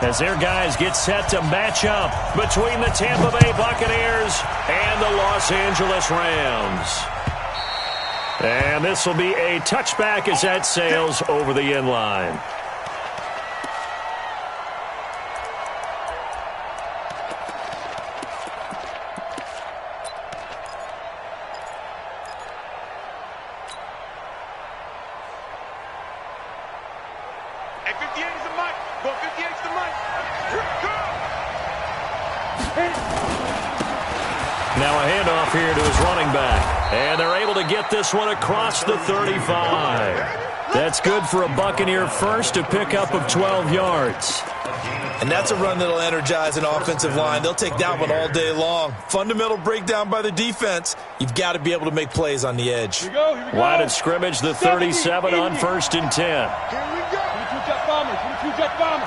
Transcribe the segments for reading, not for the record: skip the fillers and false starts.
As their guys get set to match up between the Tampa Bay Buccaneers and the Los Angeles Rams. And this will be a touchback as that sails over the end line. Now a handoff here to his running back. And they're able to get this one across the 35. That's good for a Buccaneer first, a pickup of 12 yards. And that's a run that'll energize an offensive line. They'll take that one all day long. Fundamental breakdown by the defense. You've got to be able to make plays on the edge. Here we go. Line of scrimmage, the 37 on 1st and 10. Here we go. 22 jet bomber. 22 jet bomber.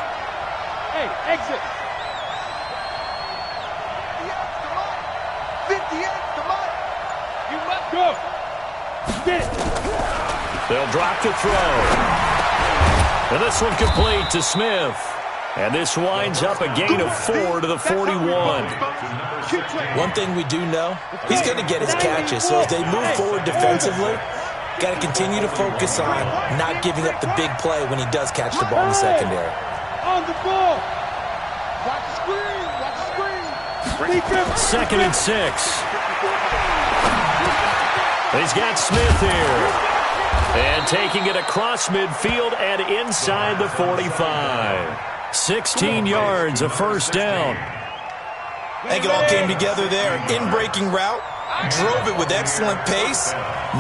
Hey, exit. 58, come on. You must go. Get it. They'll drop to throw. And this one complete to Smith. And this winds up a gain of 4 to the 41. One thing we do know, he's going to get his catches. So as they move forward defensively, got to continue to focus on not giving up the big play when he does catch the ball in the secondary. On the ball. Watch the screen. Watch the screen. 2nd and 6. He's got Smith here. And taking it across midfield and inside the 45. 16 yards, a first down. I think it all came together there. In-breaking route, drove it with excellent pace.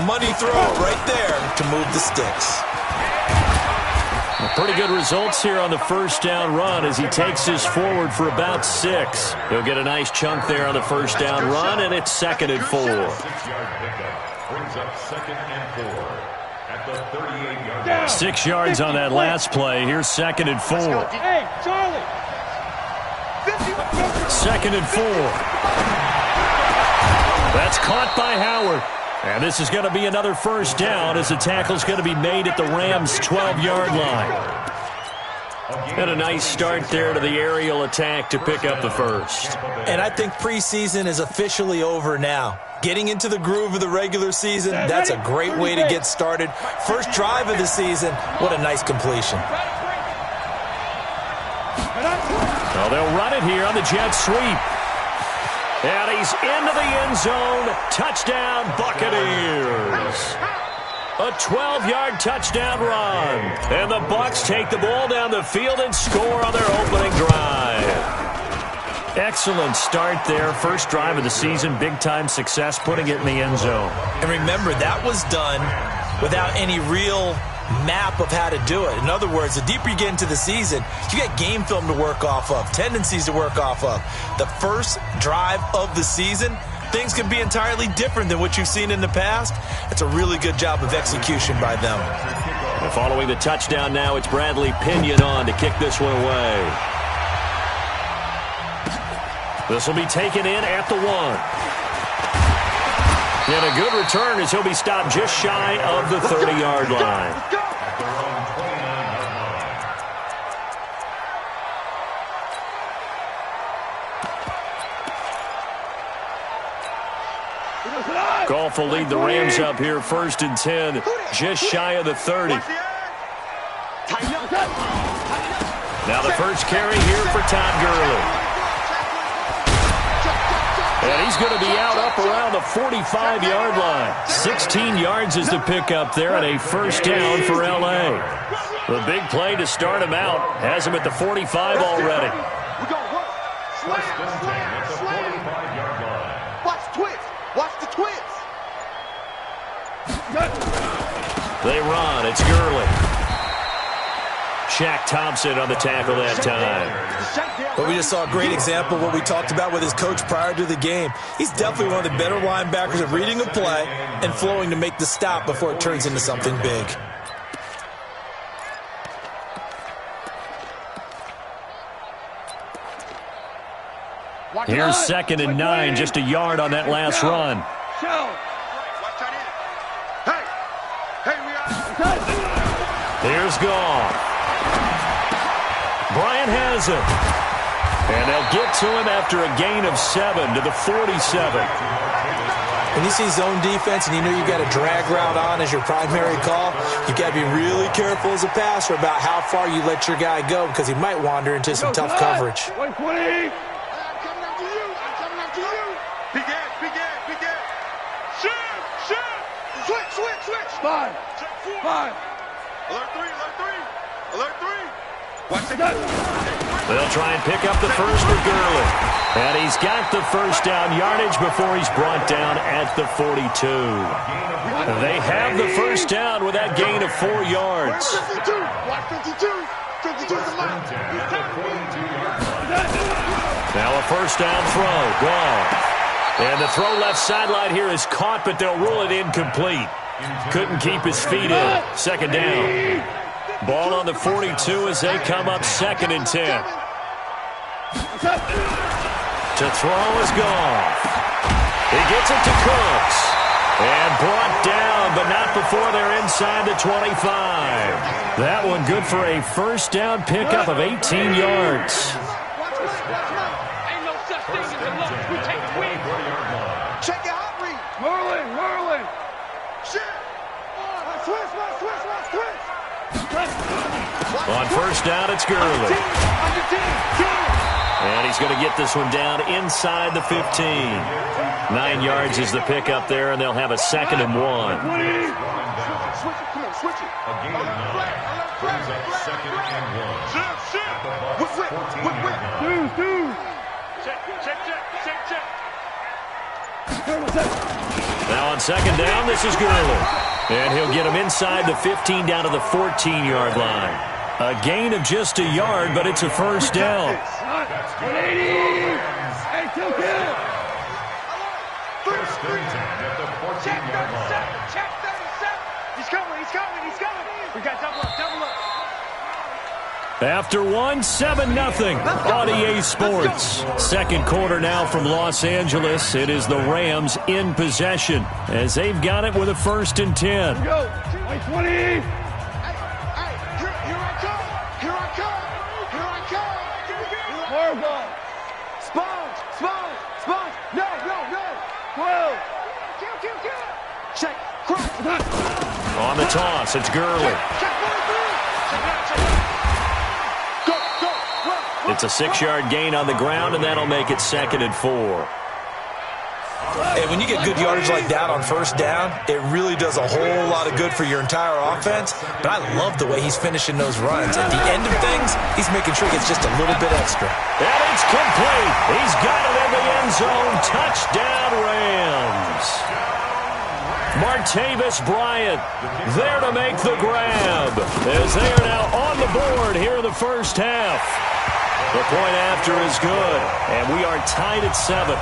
Money throw right there to move the sticks. Pretty good results here on the first down run as he takes this forward for about 6. He'll get a nice chunk there on the first down run, and it's 2nd and 4. 6-yard pickup brings up 2nd and 4 at the 38-yard line. 6 yards on that last play. Here's 2nd and 4. Hey, Charlie. 2nd and 4. That's caught by Howard. And this is going to be another first down as the tackle's going to be made at the Rams' 12-yard line. And a nice start there to the aerial attack to pick up the first. And I think preseason is officially over now. Getting into the groove of the regular season, that's a great way to get started. First drive of the season, what a nice completion. Well, they'll run it here on the jet sweep. And he's into the end zone. Touchdown, Buccaneers. A 12-yard touchdown run. And the Bucs take the ball down the field and score on their opening drive. Excellent start there. First drive of the season. Big-time success putting it in the end zone. And remember, that was done without any real map of how to do it. In other words, the deeper you get into the season, you got game film to work off of, tendencies to work off of. The first drive of the season, things can be entirely different than what you've seen in the past. It's a really good job of execution by them. And following the touchdown now, it's Bradley Pinion on to kick this one away. This will be taken in at the 1. And a good return as he'll be stopped just shy of the 30-yard line. Goff will lead the Rams up here 1st and 10, just shy of the 30. Now the first carry here for Todd Gurley. And he's going to be out up around the 45-yard line. 16 yards is the pickup there and a first down for L.A. The big play to start him out has him at the 45 already. Watch twits. Watch the twits. They run. It's Gurley. Shaq Thompson on the tackle that time. But we just saw a great example of what we talked about with his coach prior to the game. He's definitely one of the better linebackers at reading a play and flowing to make the stop before it turns into something big. Here's 2nd and 9, just a yard on that last run. Here's Goff. Bryant Bryant has it. And they'll get to him after a gain of 7 to the 47. When you see zone defense and you know you've got a drag route on as your primary call, you've got to be really careful as a passer about how far you let your guy go because he might wander into some tough coverage. 120. I'm coming after you. I'm coming after you. Big end. Shift. Switch. Five. Alert 3. Watch the They'll try and pick up the first with Gurley. And he's got the first down yardage before he's brought down at the 42. They have the first down with that gain of 4 yards. Watch 52. 52's the line. Now a first down throw. Gone. And the throw left sideline here is caught, but they'll rule it incomplete. Couldn't keep his feet in. Second down. Ball on the 42 as they come up 2nd and 10. To throw is Goff. He gets it to Cooks. And brought down, but not before they're inside the 25. That one good for a first down pickup of 18 yards. Ain't no such thing as a look. We take wins. Check your hot read. Merlin. Shit. Switch. On first down, it's Gurley. And he's going to get this one down inside the 15. 9 yards is the pickup there, and they'll have a 2nd and 1. Switch it. A gain of 9 brings up 2nd and 1. Dude. Check. Now on 2nd down, this is Gurley. And he'll get him inside the 15 down to the 14-yard line. A gain of just a yard, but it's a first down. 180. Hey, kill. First and 10 at the 14-yard line. Check 37. He's coming. We got double up. After 7-0 on EA Sports. Second quarter now from Los Angeles. It is the Rams in possession as they've got it with a 1st and 10. Here we go. 120. Here I come. Horrible. Sponge. No. 12. Kill. Check. Cross. On the toss, it's Gurley. Check 43. Go. It's a 6-yard gain on the ground, and that'll make it 2nd and 4. Hey, when you get good yardage like that on first down, it really does a whole lot of good for your entire offense. But I love the way he's finishing those runs. At the end of things, he's making sure he gets just a little bit extra. And it's complete. He's got it in the end zone. Touchdown, Rams. Martavis Bryant there to make the grab as they are now on the board here in the first half. The point after is good, and we are tied at 7.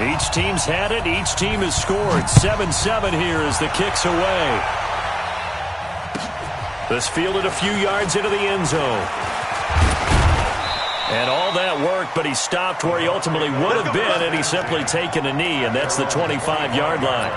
Each team's had it. Each team has scored. 7-7 here as the kick's away. This fielded a few yards into the end zone. And all that worked, but he stopped where he ultimately would have been, and he's simply taken a knee, and that's the 25-yard line.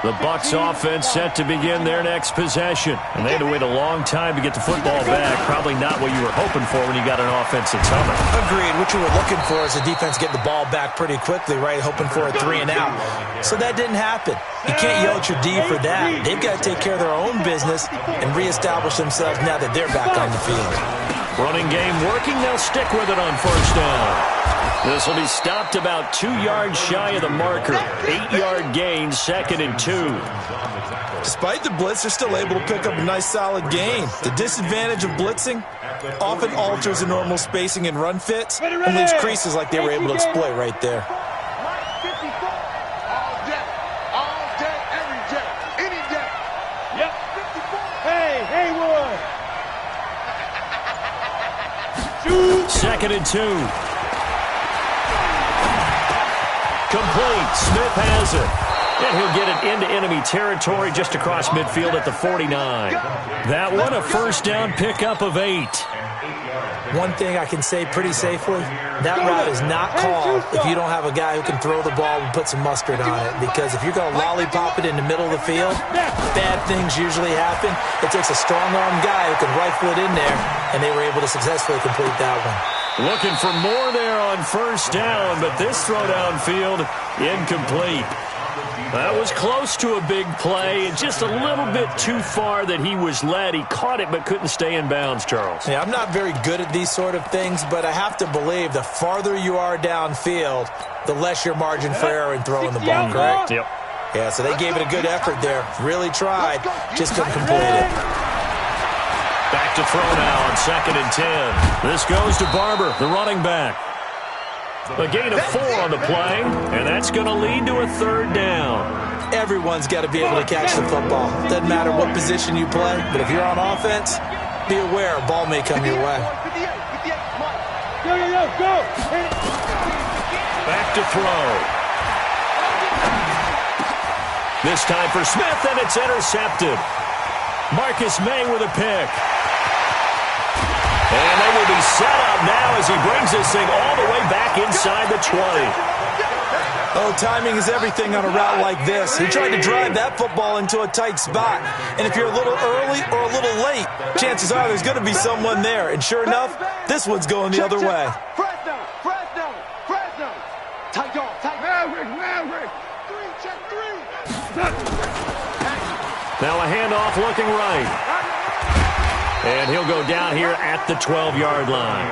The Bucs offense set to begin their next possession. And they had to wait a long time to get the football back. Probably not what you were hoping for when you got an offense that's humming. Agreed. What you were looking for is the defense getting the ball back pretty quickly, right? Hoping for a 3 and out. So that didn't happen. You can't yell at your D for that. They've got to take care of their own business and reestablish themselves now that they're back on the field. Running game working. They'll stick with it on first down. This will be stopped about 2 yards shy of the marker. 8-yard gain, 2nd and 2. Despite the blitz, they're still able to pick up a nice solid gain. The disadvantage of blitzing often alters the normal spacing and run fits and leaves creases like they were able to exploit right there. All day, every day, any day. Yep. Hey, Haywood. 2nd and 2. Complete. Smith has it. And he'll get it into enemy territory just across midfield at the 49. That one, a first down pickup of 8. One thing I can say pretty safely, that route is not called if you don't have a guy who can throw the ball and put some mustard on it. Because if you're going to lollipop it in the middle of the field, bad things usually happen. It takes a strong-arm guy who can rifle it in there, and they were able to successfully complete that one. Looking for more there on first down, but this throw downfield incomplete. That was close to a big play, and just a little bit too far that he was led. He caught it but couldn't stay in bounds, Charles. Yeah, I'm not very good at these sort of things, but I have to believe the farther you are downfield, the less your margin for error in throwing the ball, correct? Yep. Yeah, so they gave it a good effort there. Really tried, just couldn't complete it. Back to throw now on 2nd and 10. This goes to Barber, the running back. A gain of 4 on the play, and that's going to lead to a 3rd down. Everyone's got to be able to catch the football. Doesn't matter what position you play, but if you're on offense, be aware a ball may come your way. Back to throw. This time for Smith, and it's intercepted. Marcus May with a pick. And they will be set up now as he brings this thing all the way back inside the 20. Oh, timing is everything on a route like this. He tried to drive that football into a tight spot. And if you're a little early or a little late, chances are there's going to be someone there. And sure enough, this one's going the other way. Fresno. Tight dog, tight. Maverick. 3, check 3. Now a handoff looking right. And he'll go down here at the 12-yard line.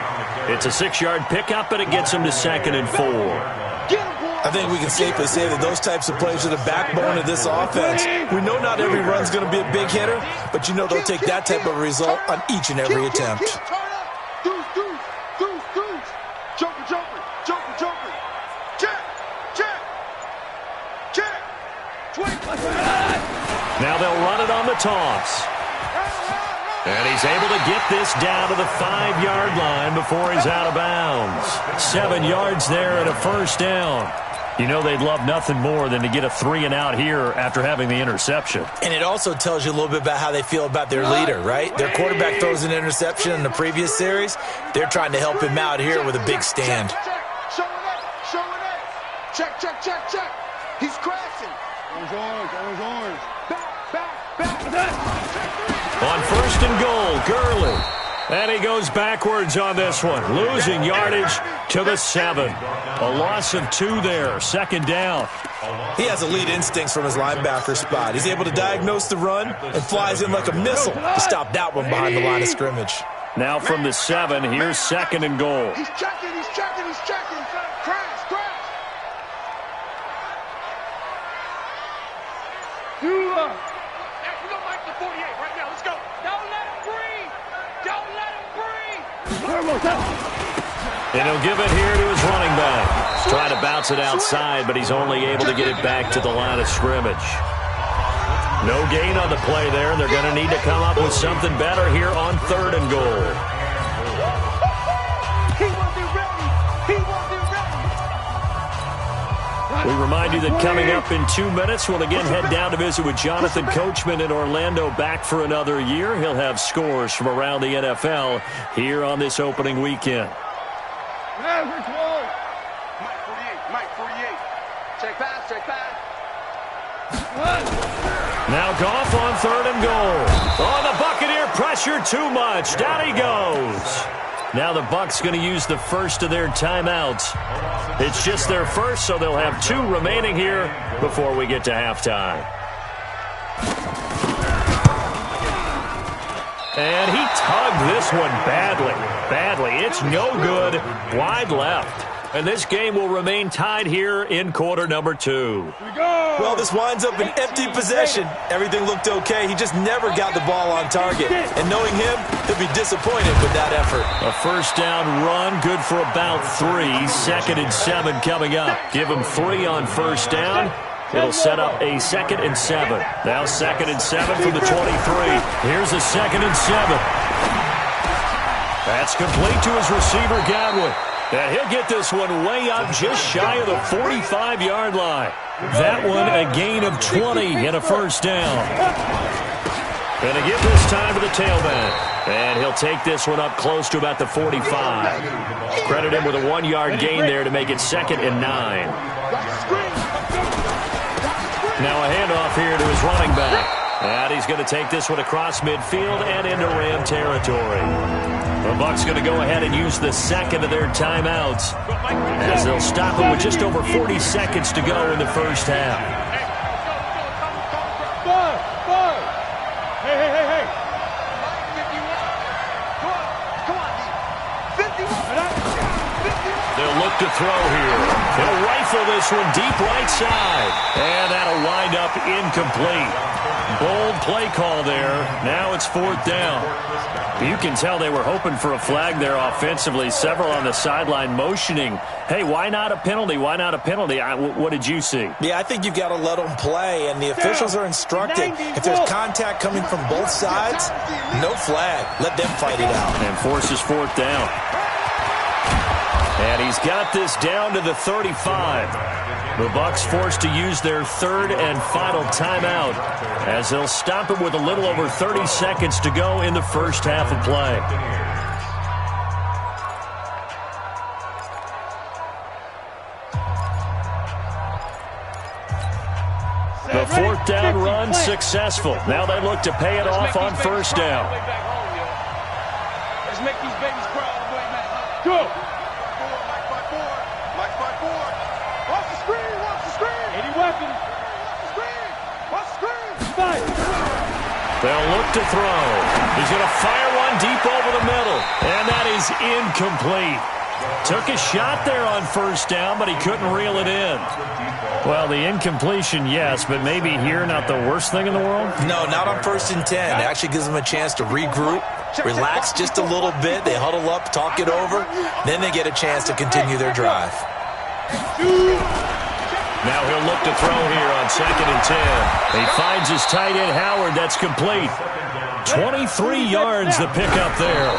It's a 6-yard pickup, and it gets him to 2nd and 4. I think we can safely say that those types of plays are the backbone of this offense. We know not every run's going to be a big hitter, but you know they'll take that type of result on each and every attempt. Deuce. Jumper. Check. Now they'll run it on the toss. And he's able to get this down to the 5-yard line before he's out of bounds. 7 yards there and a first down. You know they'd love nothing more than to get a 3-and-out here after having the interception. And it also tells you a little bit about how they feel about their leader, right? Their quarterback throws an interception in the previous series. They're trying to help him out here with a big stand. Show it. Check. He's crashing. Orange. Back. On 1st and goal, Gurley. And he goes backwards on this one, losing yardage to the 7. A loss of 2 there, 2nd down. He has elite instincts from his linebacker spot. He's able to diagnose the run and flies in like a missile to stop that one behind the line of scrimmage. Now from the 7, here's 2nd and goal. He's checking. Crash. And he'll give it here to his running back. He's trying to bounce it outside, but he's only able to get it back to the line of scrimmage. No gain on the play there. They're going to need to come up with something better here on 3rd and goal. We remind you that coming up in 2 minutes, we'll again head down to visit with Jonathan Coachman in Orlando, back for another year. He'll have scores from around the NFL here on this opening weekend. Mike 48. Check pass. Now Goff on 3rd and goal. Oh, the Buccaneer pressure too much. Down he goes. Now the Bucs going to use the first of their timeouts. It's just their first, so they'll have 2 remaining here before we get to halftime. And he tugged this one badly. It's no good. Wide left. And this game will remain tied here in quarter number 2. Well, this winds up an empty possession. Everything looked okay. He just never got the ball on target. And knowing him, he'll be disappointed with that effort. A first down run, good for about 3. 2nd and 7 coming up. Give him 3 on first down. It'll set up a 2nd and 7. Now 2nd and 7 from the 23. Here's a 2nd and 7. That's complete to his receiver, Godwin. And he'll get this one way up just shy of the 45-yard line. That one a gain of 20 and a first down. Going to give this time to the tailback. And he'll take this one up close to about the 45. Credit him with a 1-yard gain there to make it 2nd and 9. Now a handoff here to his running back. And he's going to take this one across midfield and into Ram territory. The Bucs going to go ahead and use the second of their timeouts as they'll stop it with just over 40 seconds to go in the first half. Hey. They'll look to throw here. They'll rifle this one deep right side. And that'll wind up incomplete. Bold play call there. Now it's 4th down. You can tell they were hoping for a flag there offensively. Several on the sideline motioning, hey, why not a penalty? Why not a penalty? What did you see? Yeah, I think you've got to let them play, and the officials are instructed. If there's contact coming from both sides, no flag. Let them fight it out. And forces 4th down. And he's got this down to the 35. The Bucs forced to use their 3rd and final timeout as they'll stop it with a little over 30 seconds to go in the first half of play. The 4th down run successful. Now they look to pay it off on 1st down. Let's make these babies cry all the way back. Go! They'll look to throw. He's going to fire one deep over the middle. And that is incomplete. Took a shot there on 1st down, but he couldn't reel it in. Well, the incompletion, yes, but maybe here not the worst thing in the world? No, not on 1st and 10. It actually gives them a chance to regroup, relax just a little bit. They huddle up, talk it over. Then they get a chance to continue their drive. Now he'll look to throw here on 2nd and 10. He finds his tight end, Howard. That's complete. 23 yards the pickup there.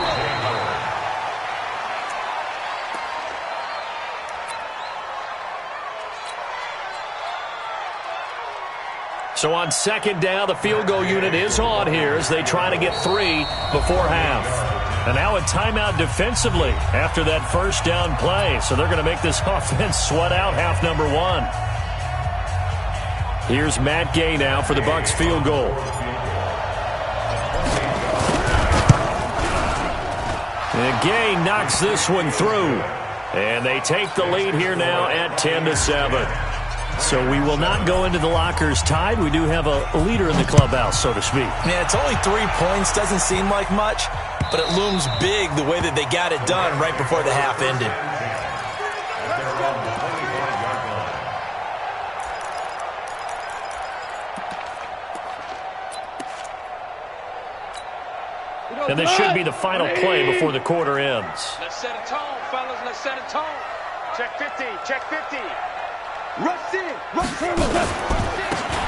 So on 2nd down, the field goal unit is on here as they try to get 3 before half. And now a timeout defensively after that 1st down play. So they're going to make this offense sweat out half number 1. Here's Matt Gay now for the Bucs field goal. And Gay knocks this one through. And they take the lead here now at 10-7. So we will not go into the lockers tied. We do have a leader in the clubhouse, so to speak. Yeah, it's only 3 points. Doesn't seem like much, but it looms big the way that they got it done right before the half ended. And this should be the final play before the quarter ends. Let's set a tone, fellas. Let's set a tone. Check 50. Check 50. Rush in. Rush in.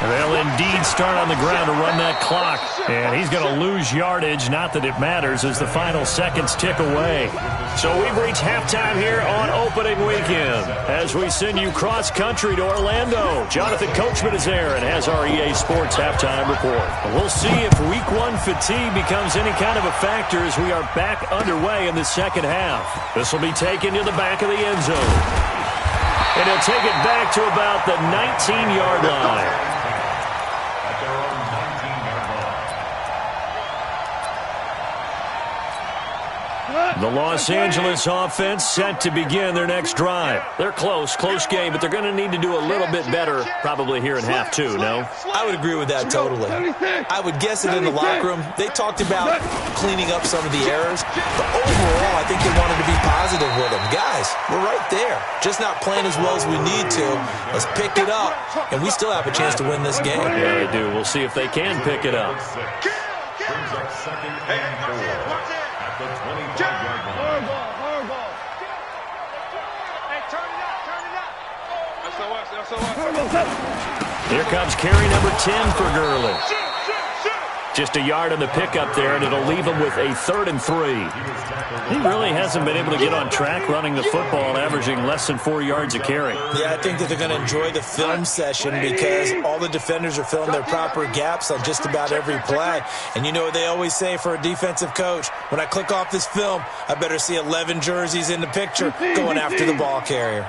They'll indeed start on the ground to run that clock. And he's going to lose yardage. Not that it matters as the final seconds tick away. So we've reached halftime here on opening weekend as we send you cross-country to Orlando. Jonathan Coachman is there and has our EA Sports halftime report. We'll see if Week 1 fatigue becomes any kind of a factor as we are back underway in the second half. This will be taken to the back of the end zone. And he'll take it back to about the 19-yard line. The Los Angeles offense set to begin their next drive. They're close game, but they're going to need to do a little bit better probably here in half 2, no? I would agree with that totally. I would guess that in the locker room, they talked about cleaning up some of the errors, but overall, I think they wanted to be positive with them. Guys, we're right there, just not playing as well as we need to. Let's pick it up, and we still have a chance to win this game. Yeah, they do. We'll see if they can pick it up. Brings up 2nd and 4 at the 25-yard line. Hey, turn it up, turn it up. Here comes carry number 10 for Gurley. Just a yard on the pickup there, and it'll leave him with a 3rd and 3. He really hasn't been able to get on track running the football, averaging less than 4 yards a carry. Yeah, I think that they're going to enjoy the film session because all the defenders are filling their proper gaps on just about every play. And you know what they always say for a defensive coach? When I click off this film, I better see 11 jerseys in the picture going after the ball carrier.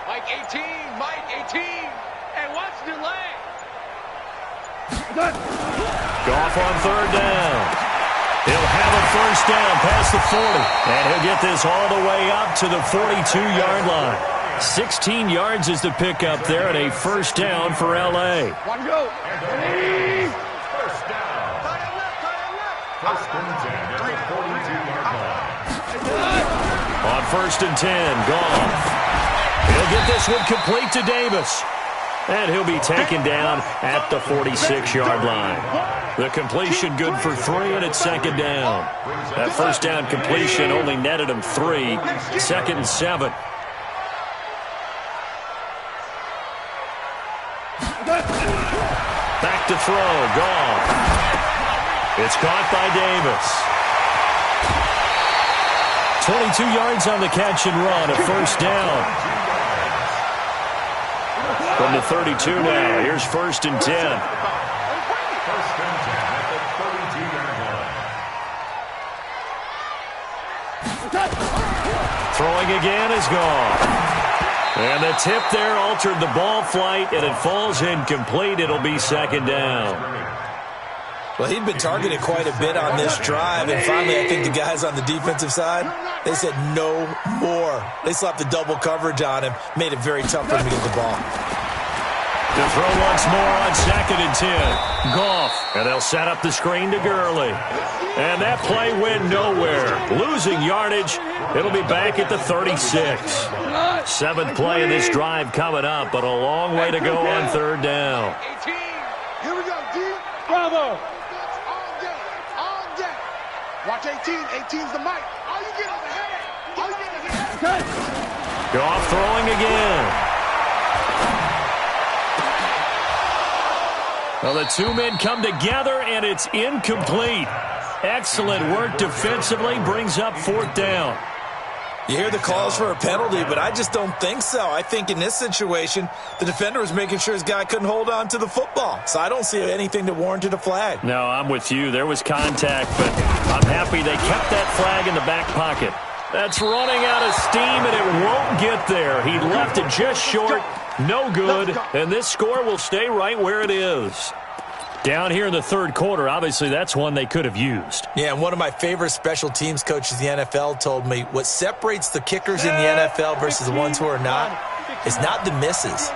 Mike 18, Mike 18, and watch the delay. Goff on 3rd down. He'll have a 1st down past the 40. And he'll get this all the way up to the 42-yard line. 16 yards is the pickup there, and a 1st down for L.A. One go. First down. First and 10 at the 42-yard line. On 1st and 10, Goff. He'll get this one complete to Davis. And he'll be taken down at the 46-yard line. The completion good for 3, and it's 2nd down. That 1st down completion only netted him 3. 2nd and 7. Back to throw, Goff. It's caught by Davis. 22 yards on the catch and run, a 1st down. From the 32 now. Here's 1st and 10. First and 10 at the 32-yard line. Throwing again is gone. And the tip there altered the ball flight, and it falls incomplete. It'll be 2nd down. Well, he'd been targeted quite a bit on this drive, and finally I think the guys on the defensive side, they said no more. They slapped the double coverage on him, made it very tough for him to get the ball. To throw once more on 2nd and 10. Goff, and they'll set up the screen to Gurley. And that play went nowhere. Losing yardage. It'll be back at the 36. 7th play in this drive coming up, but a long way to go on 3rd down. 18. Here we go, D. Bravo. All day. Watch 18. 18's the mic. All you get is a headache. All you get is a headache. Goff throwing again. Well, the 2 men come together, and it's incomplete. Excellent work defensively, brings up 4th down. You hear the calls for a penalty, but I just don't think so. I think in this situation, the defender was making sure his guy couldn't hold on to the football. So I don't see anything that warranted a flag. No, I'm with you. There was contact, but I'm happy they kept that flag in the back pocket. That's running out of steam, and it won't get there. He left it just short. No good, and this score will stay right where it is. Down here in the 3rd quarter, obviously that's one they could have used. Yeah, and one of my favorite special teams coaches in the NFL told me what separates the kickers in the NFL versus the ones who are not is not the misses.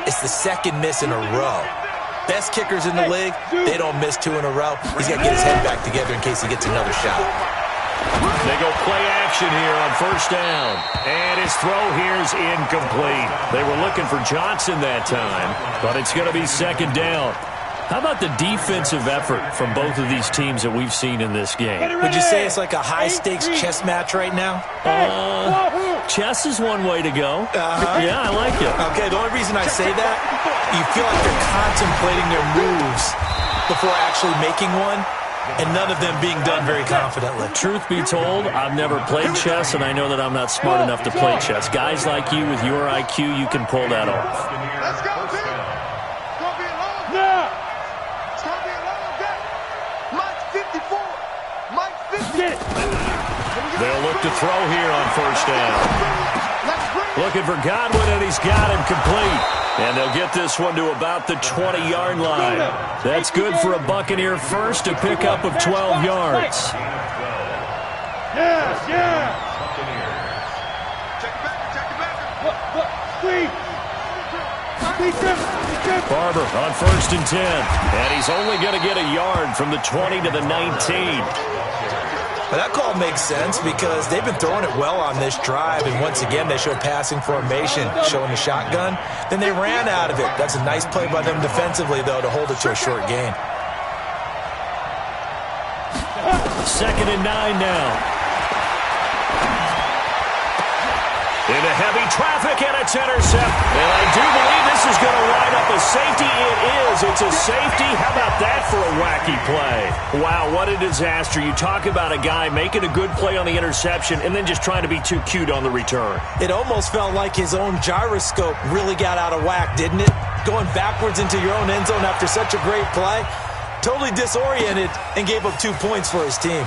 It's the 2nd miss in a row. Best kickers in the league, they don't miss 2 in a row. He's got to get his head back together in case he gets another shot. They go play action here on 1st down. And his throw here's incomplete. They were looking for Johnson that time, but it's going to be 2nd down. How about the defensive effort from both of these teams that we've seen in this game? Would you say it's like a high-stakes chess match right now? Chess is one way to go. Yeah, I like it. Okay, the only reason I say that, you feel like they're contemplating their moves before actually making one, and none of them being done very confidently. Truth be told, I've never played chess, and I know that I'm not smart enough to play chess. Guys like you with your IQ, you can pull that off. Let's go, Pete. It's going to be a long day. It's going to be a long day. Mike's 54. Mike's 50. They'll look to throw here on 1st down. Looking for Godwin, and he's got him complete. And they'll get this one to about the 20-yard line. That's good for a Buccaneer first, a pickup of 12 yards. Yeah. Check it back. Barber on 1st and 10. And he's only going to get a yard from the 20 to the 19. But that call makes sense because they've been throwing it well on this drive, and once again they show passing formation, showing the shotgun. Then they ran out of it. That's a nice play by them defensively, though, to hold it to a short gain. 2nd and 9 now. Into heavy traffic, and it's intercepted. And I do believe this is going to wind up a safety. It is, goes. It's a safety. How about that for a wacky play? Wow, what a disaster. You talk about a guy making a good play on the interception and then just trying to be too cute on the return. It almost felt like his own gyroscope really got out of whack, didn't it? Going backwards into your own end zone after such a great play. Totally disoriented and gave up 2 points for his team.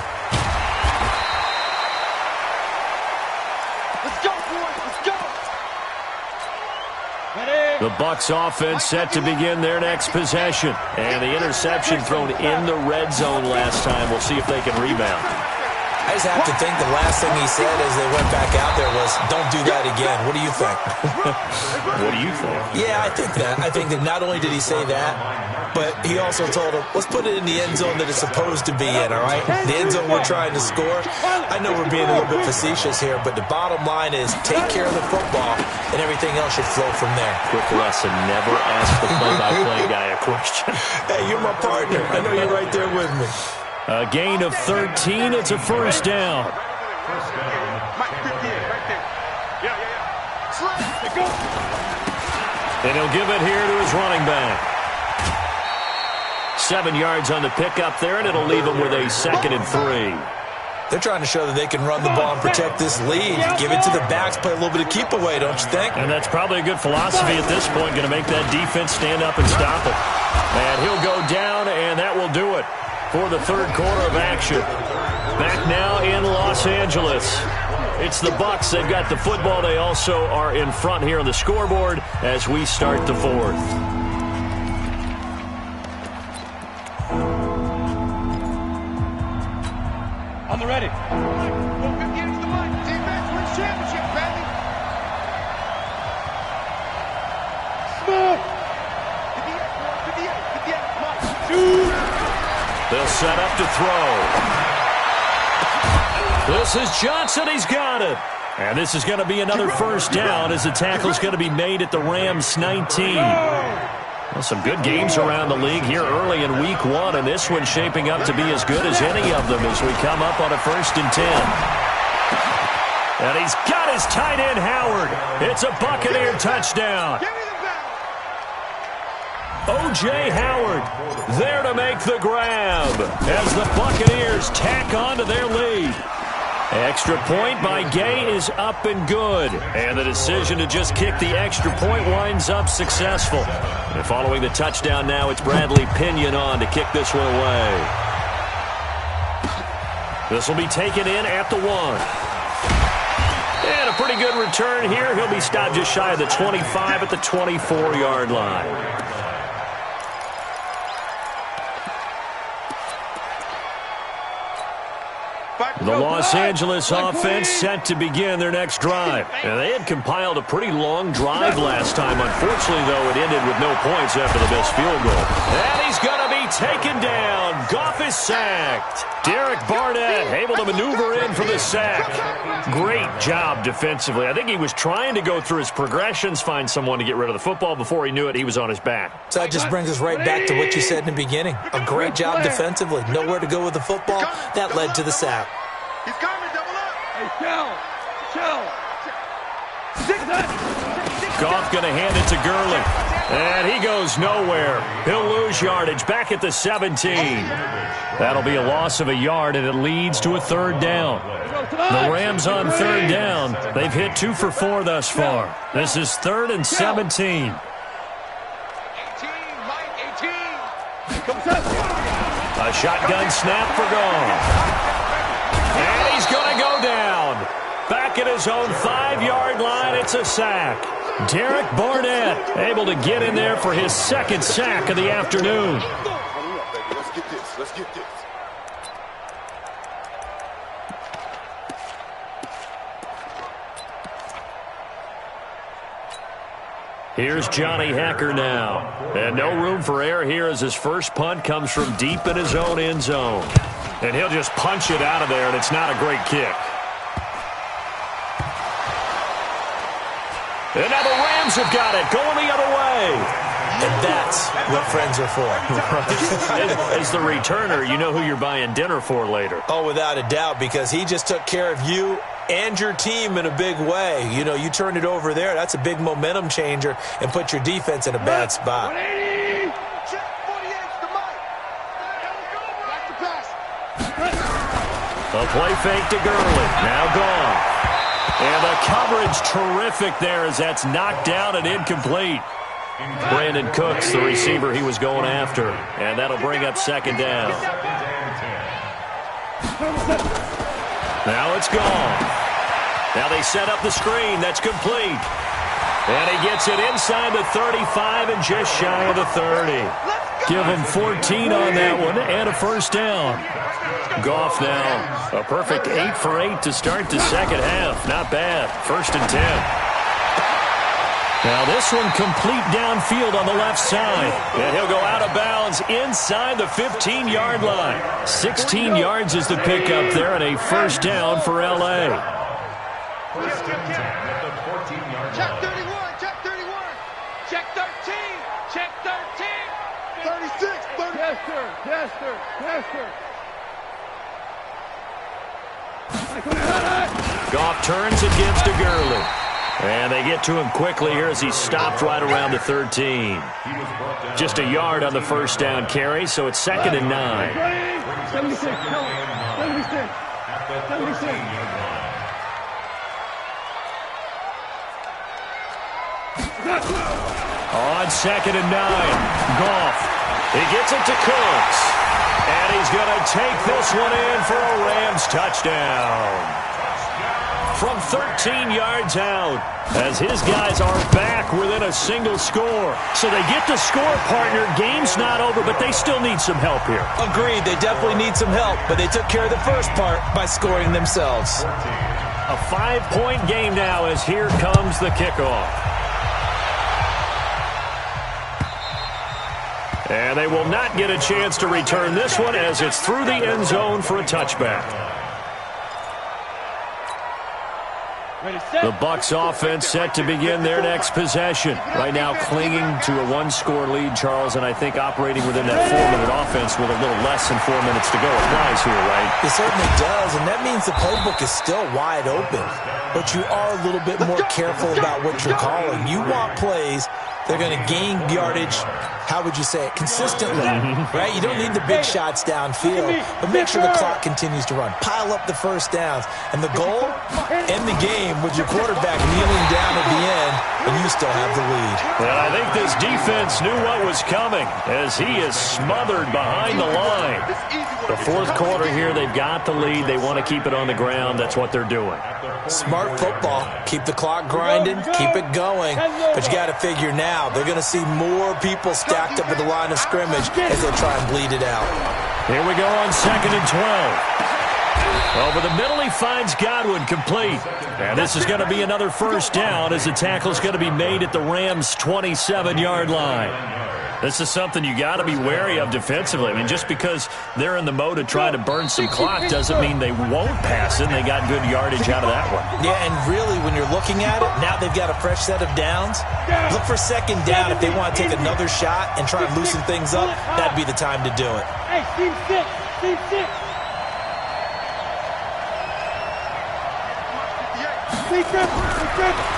The Bucs offense set to begin their next possession. And the interception thrown in the red zone last time. We'll see if they can rebound. I just have to think the last thing he said as they went back out there was, don't do that again. What do you think? What do you think? Yeah, I think that. I think that not only did he say that, but he also told him, let's put it in the end zone that it's supposed to be in, all right? The end zone we're trying to score. I know we're being a little bit facetious here, but the bottom line is take care of the football, and everything else should flow from there. Quick lesson, never ask the play-by-play guy a question. Hey, you're my partner. I know you're right there with me. A gain of 13. It's a first down. And he'll give it here to his running back. 7 yards on the pickup there, and it'll leave him with a 2nd and 3. They're trying to show that they can run the ball and protect this lead. Give it to the backs, play a little bit of keep away, don't you think? And that's probably a good philosophy at this point, going to make that defense stand up and stop it. And he'll go down, and that will do it for the third quarter of action. Back now in Los Angeles. It's the Bucs. They've got the football. They also are in front here on the scoreboard as we start the fourth. I'm ready. They'll set up to throw. This is Johnson. He's got it. And this is going to be another first down as the tackle's going to be made at the Rams' 19. Well, some good games around the league here early in week 1, and this one's shaping up to be as good as any of them as we come up on a 1st and 10. And he's got his tight end, Howard. It's a Buccaneer touchdown. O.J. Howard there to make the grab as the Buccaneers tack on to their lead. Extra point by Gay is up and good. And the decision to just kick the extra point winds up successful. And following the touchdown now, it's Bradley Pinion on to kick this one away. This will be taken in at the 1. And a pretty good return here. He'll be stopped just shy of the 25 at the 24-yard line. The Los Angeles offense set to begin their next drive. And they had compiled a pretty long drive last time. Unfortunately, though, it ended with no points after the missed field goal. And he's going to be taken down. Goff is sacked. Derek Barnett able to maneuver in for the sack. Great job defensively. I think he was trying to go through his progressions, find someone to get rid of the football. Before he knew it, he was on his back. So that just brings us right back to what you said in the beginning. A great job defensively. Nowhere to go with the football. That led to the sack. He's coming, double up. Hey, chill. Goff going to hand it to Gurley. And he goes nowhere. He'll lose yardage back at the 17. That'll be a loss of a yard, and it leads to a 3rd down. The Rams on 3rd down. They've hit 2 for 4 thus far. This is 3rd and 17. 18, Mike, 18. A shotgun snap for Goff. And he's going to go down. Back at his own 5-yard line, it's a sack. Derek Barnett able to get in there for his 2nd sack of the afternoon. Let's get this. Here's Johnny Hacker now. And no room for error here as his first punt comes from deep in his own end zone. And he'll just punch it out of there, and it's not a great kick. And now the Rams have got it, going the other way. And that's what friends are for. As the returner, you know who you're buying dinner for later. Oh, without a doubt, because he just took care of you and your team in a big way. You know, you turned it over there. That's a big momentum changer and put your defense in a bad spot. A play fake to Gurley. Now gone. And the coverage terrific there as that's knocked down and incomplete. Brandon Cooks, the receiver he was going after. And that'll bring up second down. Now it's gone. Now they set up the screen. That's complete. And he gets it inside the 35 and just shy of the 30. Give him 14 on that one and a first down. Goff now a perfect 8 for 8 to start the second half. Not bad. 1st and 10. Now this one complete downfield on the left side. And he'll go out of bounds inside the 15-yard line. 16 yards is the pickup there and a first down for L.A. First and 10 at the 14-yard line. Check 31, check 31. Check 13. Check 13. 36, 30. Yes, sir. Yes, sir. Yes, sir. Goff turns and gives to Gurley. And they get to him quickly here as he stopped right around the 13. Just a yard on the first down carry, so it's 2nd and 9. 76, 76. At the 13-yard line. On 2nd and 9, Goff. He gets it to Cooks. And he's going to take this one in for a Rams touchdown. From 13 yards out, as his guys are back within a single score. So they get the score, partner. Game's not over, but they still need some help here. Agreed. They definitely need some help, but they took care of the first part by scoring themselves. A 5-point game now as here comes the kickoff. And they will not get a chance to return this one as it's through the end zone for a touchback. The Bucs offense set to begin their next possession. Right now clinging to a 1-score lead, Charles, and I think operating within that 4-minute offense with a little less than 4 minutes to go applies here, right? It certainly does, and that means the playbook is still wide open. But you are a little bit more careful about what you're calling. You want plays that are going to gain yardage, how would you say it, consistently, right? You don't need the big shots downfield, but make sure the clock continues to run. Pile up the first downs. And the goal, end the game with your quarterback kneeling down at the end, and you still have the lead. And I think this defense knew what was coming as he is smothered behind the line. The fourth quarter here, they've got the lead. They want to keep it on the ground. That's what they're doing. Smart football. Keep the clock grinding, keep it going. But you got to figure now, they're going to see more people stacked up at the line of scrimmage as they try and bleed it out. Here we go on 2nd and 12. Over the middle, he finds Godwin complete. And this is going to be another first down as the tackle's going to be made at the Rams' 27-yard line. This is something you got to be wary of defensively. I mean, just because they're in the mode of trying to burn some clock doesn't mean they won't pass it. They got good yardage out of that one. Yeah, and really, when you're looking at it, now they've got a fresh set of downs. Look for 2nd down if they want to take another shot and try and loosen things up. That'd be the time to do it. Hey, team 6, team 6.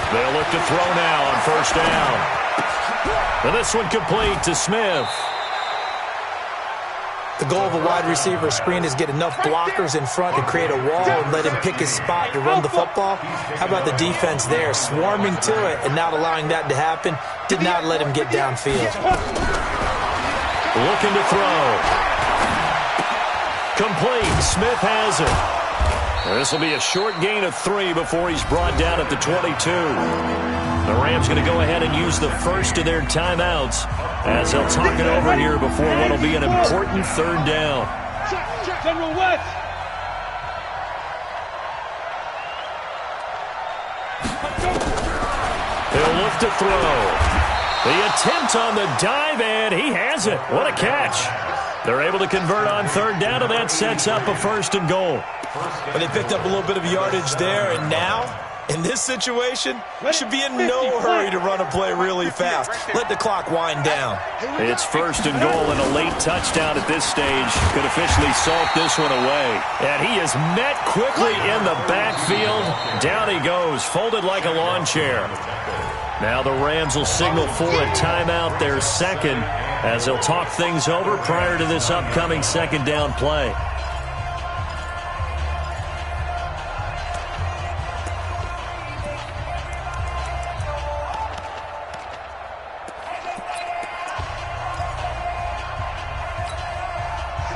They'll look to throw now on first down. And this one complete to Smith. The goal of a wide receiver screen is get enough blockers in front to create a wall and let him pick his spot to run the football. How about the defense there, swarming to it and not allowing that to happen? Did not let him get downfield. Looking to throw. Complete. Smith has it. This will be a short gain of 3 before he's brought down at the 22. The Rams going to go ahead and use the first of their timeouts as they'll talk it over here before what will be an important 3rd down. General West. He'll look to throw. The attempt on the dive, and he has it. What a catch. They're able to convert on 3rd down, and that sets up a 1st and goal. But they picked up a little bit of yardage there, and now, in this situation, should be in no hurry to run a play really fast. Let the clock wind down. It's 1st and goal, and a late touchdown at this stage could officially salt this one away. And he is met quickly in the backfield. Down he goes, folded like a lawn chair. Now the Rams will signal for a timeout, their 2nd, as they'll talk things over prior to this upcoming 2nd down play.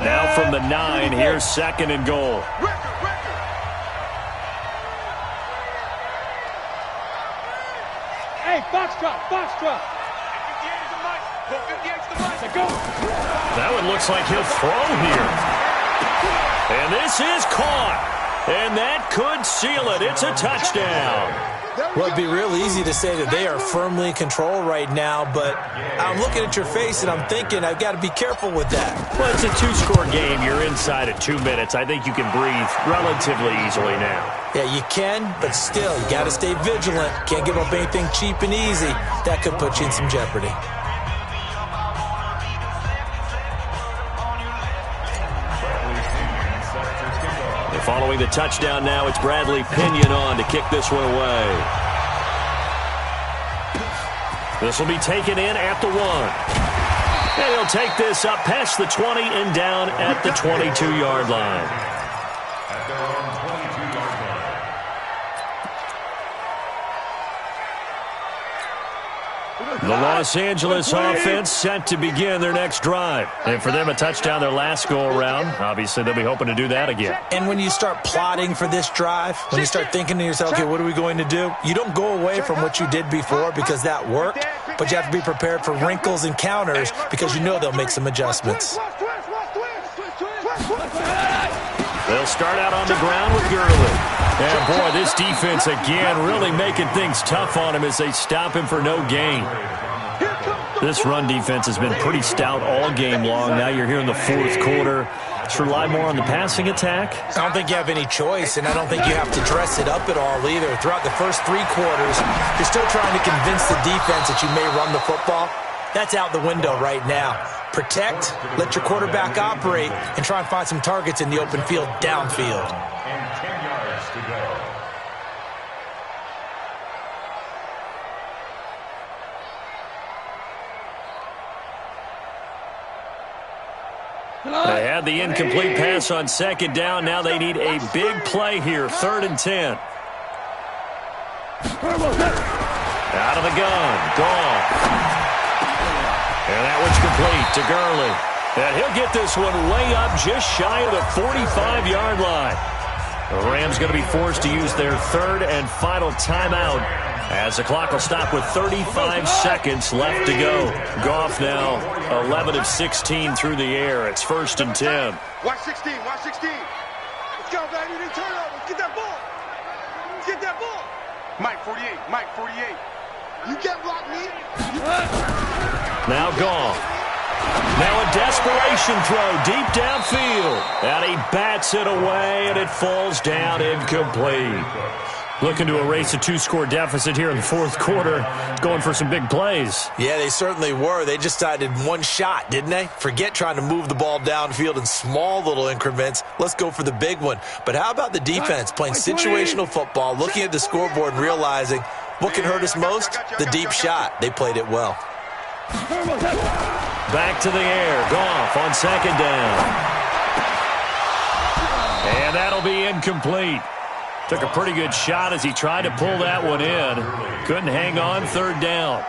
Now from the 9, here's 2nd and goal. Hey, box drop. That one looks like he'll throw here. And this is caught. And that could seal it. It's a touchdown. Well, it'd be real easy to say that they are firmly in control right now, but I'm looking at your face and I'm thinking I've got to be careful with that. Well, it's a 2-score game. You're inside at 2 minutes. I think you can breathe relatively easily now. Yeah, you can, but still, you got to stay vigilant. Can't give up anything cheap and easy. That could put you in some jeopardy. Following the touchdown now, it's Bradley Pinion on to kick this one away. This will be taken in at the 1. And he'll take this up past the 20 and down at the 22-yard line. At their own 22-yard line. The Los Angeles offense set to begin their next drive. And for them, a touchdown their last go-around. Obviously, they'll be hoping to do that again. And when you start plotting for this drive, when you start thinking to yourself, okay, what are we going to do? You don't go away from what you did before because that worked, but you have to be prepared for wrinkles and counters because you know they'll make some adjustments. They'll start out on the ground with Gurley. And, boy, this defense, again, really making things tough on him as they stop him for no gain. This run defense has been pretty stout all game long. Now you're here in the 4th quarter. Let's rely more on the passing attack. I don't think you have any choice, and I don't think you have to dress it up at all either. Throughout the first 3 quarters, you're still trying to convince the defense that you may run the football. That's out the window right now. Protect, let your quarterback operate, and try and find some targets in the open field downfield. And 10 yards to go. They had the incomplete pass on 2nd down. Now they need a big play here, 3rd and 10. Out of the gun, Goff. And that one's complete to Gurley. And he'll get this one way up just shy of the 45-yard line. The Rams going to be forced to use their 3rd and final timeout as the clock will stop with 35 seconds left to go. Goff now 11 of 16 through the air. It's 1st and 10. Watch 16. Let's go, baby. They turn over. Get that ball. Mike 48. You can't block me. Now Goff. Now a desperation throw deep downfield. And he bats it away, and it falls down incomplete. Looking to erase a 2-score deficit here in the 4th quarter. Going for some big plays. Yeah, they certainly were. They just decided one shot, didn't they? Forget trying to move the ball downfield in small little increments. Let's go for the big one. But how about the defense playing situational football, looking at the scoreboard and realizing what can hurt us most? The deep shot. They played it well. Back to the air. Goff on 2nd down. And that'll be incomplete. Took a pretty good shot as he tried to pull that one in. Couldn't hang on 3rd down.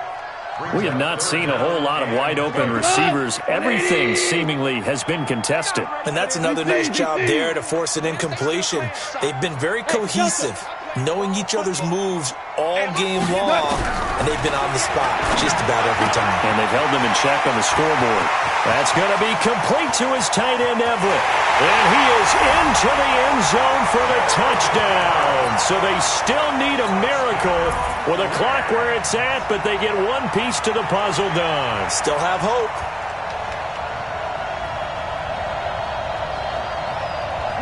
We have not seen a whole lot of wide-open receivers. Everything seemingly has been contested. And that's another nice job there to force an incompletion. They've been very cohesive, knowing each other's moves all game long, and they've been on the spot just about every time. And they've held them in check on the scoreboard. That's going to be complete to his tight end, Everett. And he is into the end zone for the touchdown. So they still need a miracle with a clock where it's at, but they get one piece to the puzzle done. Still have hope.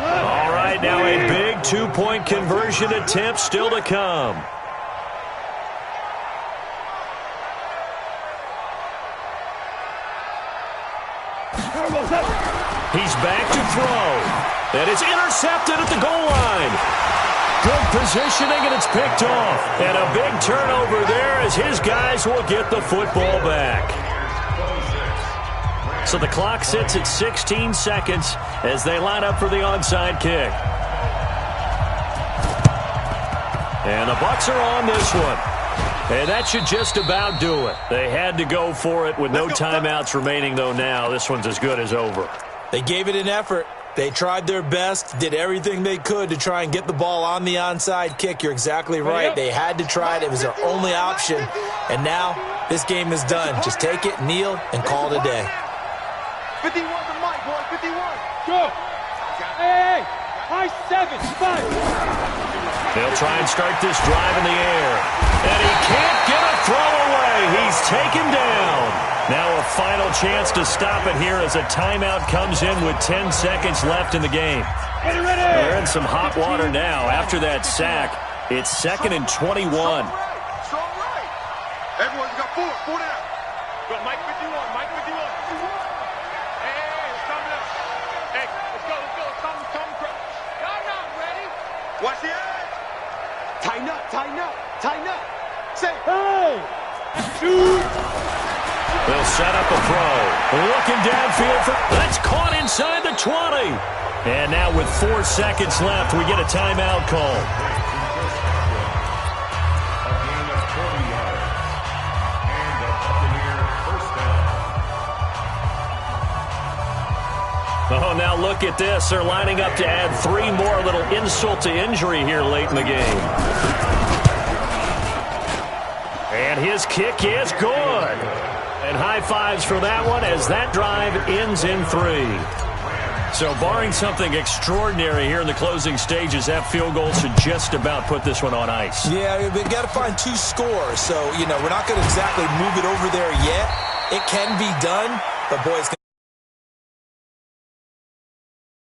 All right, now a big 2-point conversion attempt still to come. He's back to throw. And it's intercepted at the goal line. Good positioning, and it's picked off. And a big turnover there as his guys will get the football back. So the clock sits at 16 seconds as they line up for the onside kick. And the Bucs are on this one. And that should just about do it. They had to go for it with no timeouts remaining, though, now. This one's as good as over. They gave it an effort. They tried their best, did everything they could to try and get the ball on the onside kick. You're exactly right. They had to try it. It was their only option. And now this game is done. Just take it, kneel, and call it a day. 51 to Mike, boy. 51. Go. Hey, high 7, 5. They'll try and start this drive in the air. And he can't get a throw away. He's taken down. Now a final chance to stop it here as a timeout comes in with 10 seconds left in the game. Get it ready. They're in some hot water now. After that sack, it's 2nd and 21. Strong right. Everyone's got 4. 4 down. Go, Mike 51. Mike 51. Hey, it's coming up. Hey, let's go. Come. Y'all not ready. Watch the edge. Tighten up. Say, Hey. Shoot. They'll set up a throw. Looking downfield for... That's caught inside the 20. And now with 4 seconds left, we get a timeout call. A gain of 20 yards. And a Buccaneer first down. Oh, now look at this. They're lining up to add 3 more. A little insult to injury here late in the game. And his kick is good. And high fives for that one as that drive ends in 3. So barring something extraordinary here in the closing stages, that field goal should just about put this one on ice. Yeah, we've got to find 2 scores. So, we're not going to exactly move it over there yet. It can be done, but boy, it's